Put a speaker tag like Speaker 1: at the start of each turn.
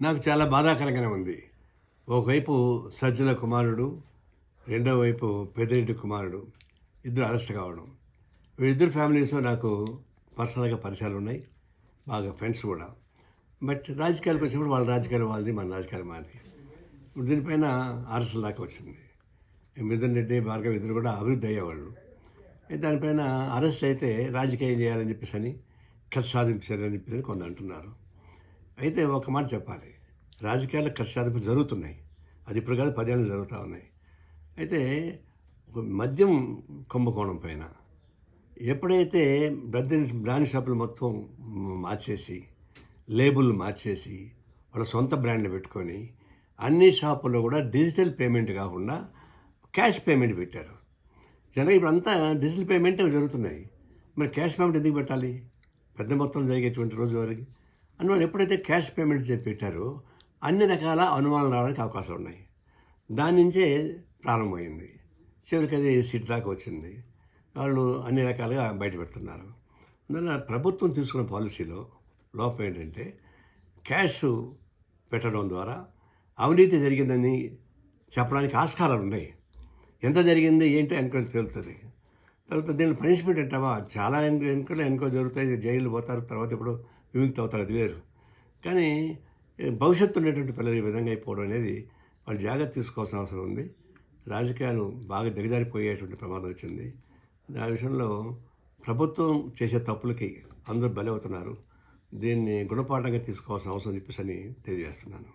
Speaker 1: నాకు చాలా బాధాకరంగానే ఉంది. ఒకవైపు సజ్జల కుమారుడు, రెండో వైపు పెద్దిరెడ్డి కుమారుడు ఇద్దరు అరెస్ట్ కావడం. వీళ్ళిద్దరు ఫ్యామిలీస్ నాకు పర్సనల్‌గా పరిచయాలున్నాయి. బాగా ఫ్రెండ్స్ కూడా. బట్ రాజకీయాలకు వచ్చినప్పుడు వాళ్ళ రాజకీయాలు వాళ్ళది, మన రాజకీయాలు మాది. ఇప్పుడు దీనిపైన అరెస్టుల దాకా వచ్చింది. మిథున్ రెడ్డి, భార్గవ్ ఇద్దరు కూడా అభివృద్ధి అయ్యేవాళ్ళు. దానిపైన అరెస్ట్ అయితే రాజకీయం చేయాలని చెప్పేసని, కక్ష సాధింపు చర్యలని చెప్పేసి కొందరు అంటున్నారు. అయితే ఒక మాట చెప్పాలి. రాజకీయాల్లో కక్ష సాధింపు జరుగుతున్నాయి. అది ఇప్పుడు కాదు 10 ఏళ్ళు జరుగుతూ ఉన్నాయి. అయితే ఒక మద్యం కుంభకోణం పైన ఎప్పుడైతే బ్రాండ్ షాపులు మొత్తం మార్చేసి, లేబుల్ మార్చేసి, వాళ్ళ సొంత బ్రాండ్లు పెట్టుకొని అన్ని షాపుల్లో కూడా డిజిటల్ పేమెంట్ కాకుండా క్యాష్ పేమెంట్ పెట్టారు. జనరల్గా ఇప్పుడంతా డిజిటల్ పేమెంటే జరుగుతున్నాయి. మరి క్యాష్ పేమెంట్ ఎందుకు పెట్టాలి? పెద్ద మొత్తం జరిగేటువంటి రోజు వరకు అందువల్ల ఎప్పుడైతే క్యాష్ పేమెంట్ పెట్టారో అన్ని రకాల అనుమానాలు రావడానికి అవకాశాలు ఉన్నాయి. దాని నుంచే ప్రారంభమైంది. చివరికి అది సీట్ దాకా వచ్చింది. వాళ్ళు అన్ని రకాలుగా బయట పెడుతున్నారు. అందువల్ల ప్రభుత్వం తీసుకున్న పాలసీలో లోపం ఏంటంటే క్యాష్ పెట్టడం ద్వారా అవినీతి జరిగిందని చెప్పడానికి ఆస్కారాలు ఉన్నాయి. ఎంత జరిగింది ఏంటో ఎంక్వైరీ తేలుతుంది. తర్వాత దీని పనిష్మెంట్ అంటావా? చాలా ఎంక్వైరీ జరుగుతాయి, జైలు పోతారు, తర్వాత ఇప్పుడు విముక్తి అవుతారు, అది వేరు. కానీ భవిష్యత్తు ఉండేటువంటి పిల్లలు ఈ విధంగా అయిపోవడం అనేది వాళ్ళు జాగ్రత్త తీసుకోవాల్సిన అవసరం ఉంది. రాజకీయాలు బాగా దిగజారిపోయేటువంటి ప్రమాదం వచ్చింది. ఆ విషయంలో ప్రభుత్వం చేసే తప్పులకి అందరూ బలవుతున్నారు. దీన్ని గుణపాఠంగా తీసుకోవాల్సిన అవసరం చెప్పేసి తెలియజేస్తున్నాను.